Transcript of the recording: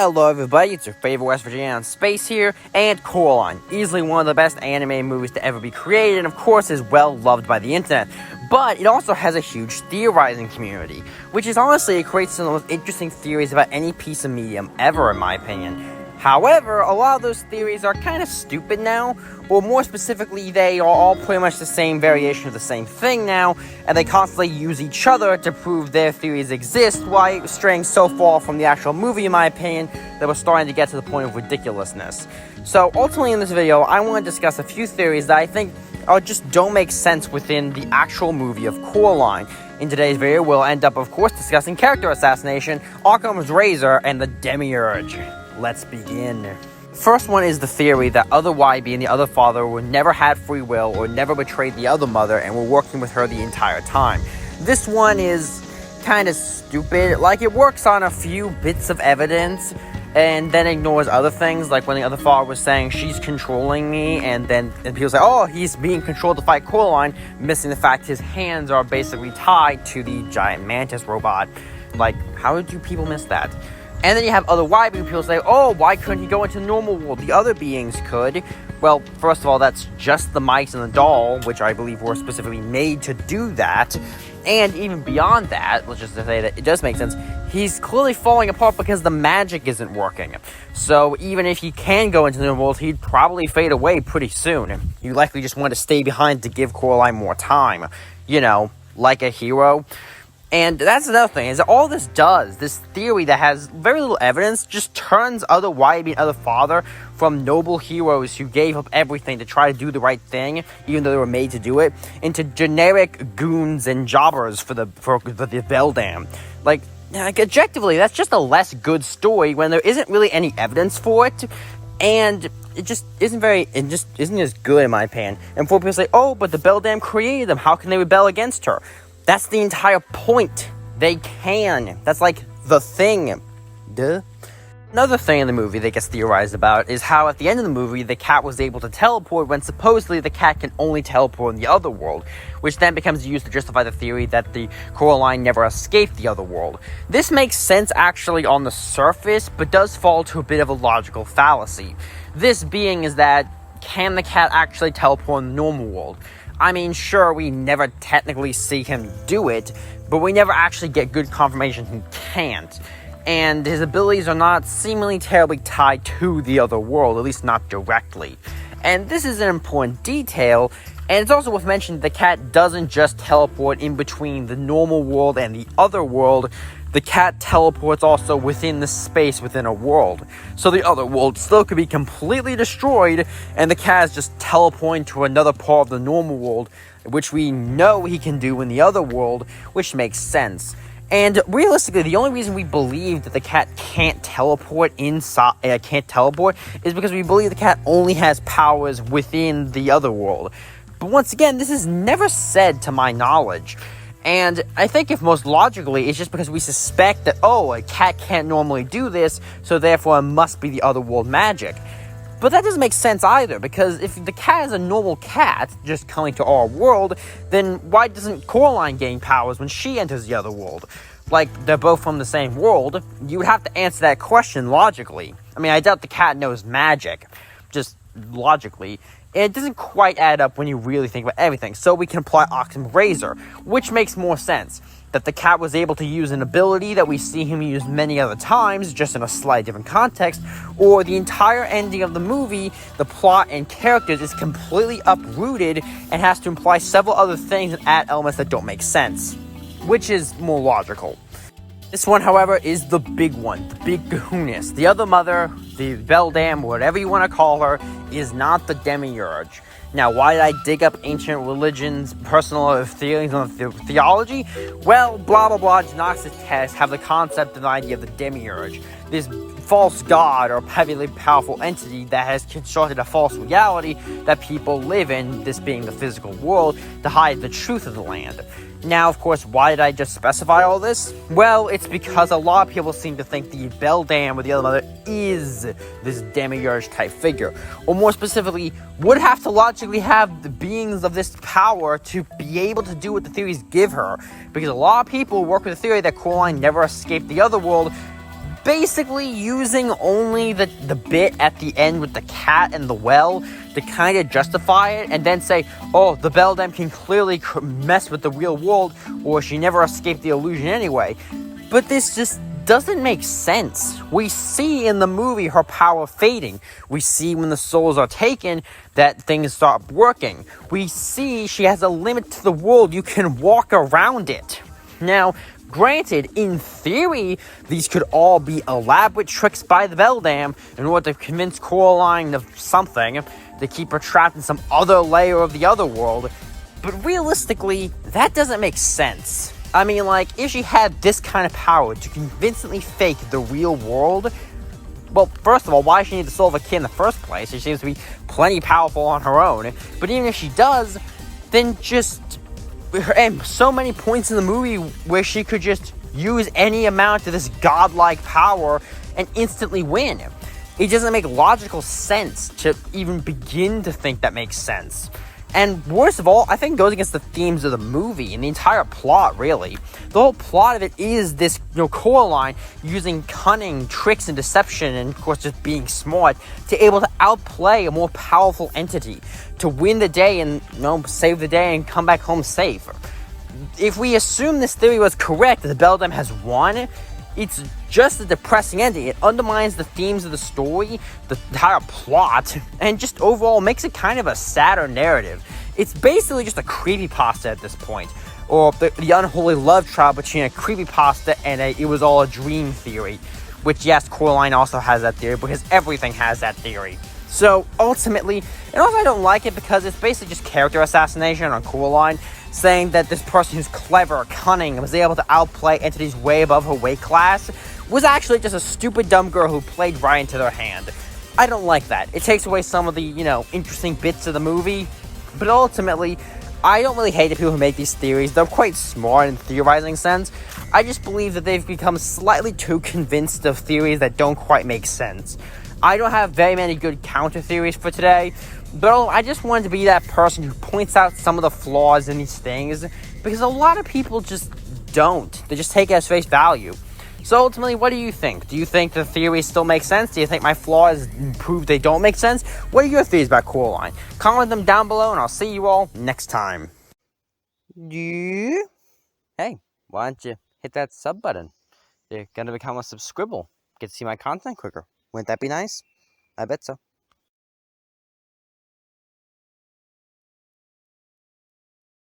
Hello everybody, it's your favorite West Virginia in space here, and Coraline, easily one of the best anime movies to ever be created, and of course is well loved by the internet. But it also has a huge theorizing community, which is honestly, it creates some of the most interesting theories about any piece of medium ever, in my opinion. However, a lot of those theories are kind of stupid now, or more specifically, they are all pretty much the same variation of the same thing now, and they constantly use each other to prove their theories exist, while straying so far from the actual movie, in my opinion, that we're starting to get to the point of ridiculousness. So, ultimately in this video, I want to discuss a few theories that I think just don't make sense within the actual movie of Coraline. In today's video, we'll end up, of course, discussing character assassination, Occam's razor, and the Demiurge. Let's begin. First one is the theory that other Wybie and the other father were never had free will or never betrayed the other mother and were working with her the entire time. This one is kind of stupid. Like, it works on a few bits of evidence and then ignores other things, like when the other father was saying, she's controlling me, and people say, oh, he's being controlled to fight Coraline, missing the fact his hands are basically tied to the giant mantis robot. Like, how did you people miss that? And then you have other Wybie people say, oh, why couldn't he go into the normal world? The other beings could. Well, first of all, that's just the mice and the doll, which I believe were specifically made to do that. And even beyond that, let's just say that it does make sense, he's clearly falling apart because the magic isn't working. So even if he can go into the normal world, he'd probably fade away pretty soon. You likely just want to stay behind to give Coraline more time. You know, like a hero. And that's another thing, is that all this does, this theory that has very little evidence, just turns other Wybie and other father from noble heroes who gave up everything to try to do the right thing, even though they were made to do it, into generic goons and jobbers for the Beldam. Like, objectively, that's just a less good story when there isn't really any evidence for it, and it just isn't as good in my opinion. And before people say, oh, but the Beldam created them, how can they rebel against her? That's the entire point. They can. That's like the thing. Duh. Another thing in the movie that gets theorized about is how at the end of the movie the cat was able to teleport when supposedly the cat can only teleport in the other world, which then becomes used to justify the theory that the Coraline never escaped the other world. This makes sense actually on the surface, but does fall to a bit of a logical fallacy. This being is that, can the cat actually teleport in the normal world? I mean, sure, we never technically see him do it, but we never actually get good confirmation he can't. And his abilities are not seemingly terribly tied to the other world, at least not directly. And this is an important detail, and it's also worth mentioning the cat doesn't just teleport in between the normal world and the other world. The cat teleports also within the space within a world. So the other world still could be completely destroyed, and the cat is just teleporting to another part of the normal world, which we know he can do in the other world, which makes sense. And realistically, the only reason we believe that the cat can't teleport is because we believe the cat only has powers within the other world. But once again, this is never said to my knowledge. And I think if most logically, it's just because we suspect that, oh, a cat can't normally do this, so therefore it must be the other world magic. But that doesn't make sense either, because if the cat is a normal cat, just coming to our world, then why doesn't Coraline gain powers when she enters the other world? Like, they're both from the same world. You would have to answer that question logically. I mean, I doubt the cat knows magic, just logically. It doesn't quite add up when you really think about everything, so we can apply Occam's razor, which makes more sense. That the cat was able to use an ability that we see him use many other times, just in a slightly different context, or the entire ending of the movie, the plot and characters is completely uprooted and has to imply several other things and add elements that don't make sense, which is more logical. This one, however, is the big one, the big kahoonis. The other mother, the Beldam, whatever you want to call her, is not the Demiurge. Now, why did I dig up ancient religions, personal theories on theology? Well, blah blah blah, Gnostic texts have the concept and idea of the Demiurge. This false god or heavily powerful entity that has constructed a false reality that people live in, this being the physical world, to hide the truth of the land. Now, of course, why did I just specify all this? Well, it's because a lot of people seem to think the Beldam or the other mother is this Demiurge-type figure. Or more specifically, would have to logically have the beings of this power to be able to do what the theories give her. Because a lot of people work with the theory that Coraline never escaped the other world basically using only the bit at the end with the cat and the well to kind of justify it, and then say, oh, the Beldam can clearly mess with the real world, or she never escaped the illusion anyway. But this just doesn't make sense. We see in the movie her power fading. We see when the souls are taken that things start working. We see she has a limit to the world. You can walk around it. Now, granted, in theory, these could all be elaborate tricks by the Beldam in order to convince Coraline of something, to keep her trapped in some other layer of the other world. But realistically, that doesn't make sense. I mean, like, if she had this kind of power to convincingly fake the real world, well, first of all, why does she need the soul of a kid in the first place? She seems to be plenty powerful on her own. But even if she does, then and so many points in the movie where she could just use any amount of this godlike power and instantly win. It doesn't make logical sense to even begin to think that makes sense. And worst of all, I think it goes against the themes of the movie and the entire plot, really. The whole plot of it is this, Coraline using cunning, tricks, and deception, and of course just being smart, to able to outplay a more powerful entity, to win the day and, save the day and come back home safe. If we assume this theory was correct, that the Beldam has won, it's just a depressing ending. It undermines the themes of the story, the entire plot, and just overall makes it kind of a sadder narrative. It's basically just a creepypasta at this point, or the unholy love trial between a creepypasta and it was all a dream theory, which, yes, Coraline also has that theory, because everything has that theory. So, ultimately, and also I don't like it because it's basically just character assassination on Coraline, saying that this person who's clever, cunning, and was able to outplay entities way above her weight class was actually just a stupid, dumb girl who played right into their hand. I don't like that. It takes away some of the, interesting bits of the movie, but ultimately, I don't really hate the people who make these theories. They're quite smart in theorizing sense. I just believe that they've become slightly too convinced of theories that don't quite make sense. I don't have very many good counter theories for today, but I just wanted to be that person who points out some of the flaws in these things, because a lot of people just don't. They just take it as face value. So ultimately, what do you think? Do you think the theories still make sense? Do you think my flaws prove they don't make sense? What are your theories about Coraline? Comment them down below, and I'll see you all next time. Yeah? Hey, why don't you hit that sub button? You're gonna become a subscribble. Get to see my content quicker. Wouldn't that be nice? I bet so.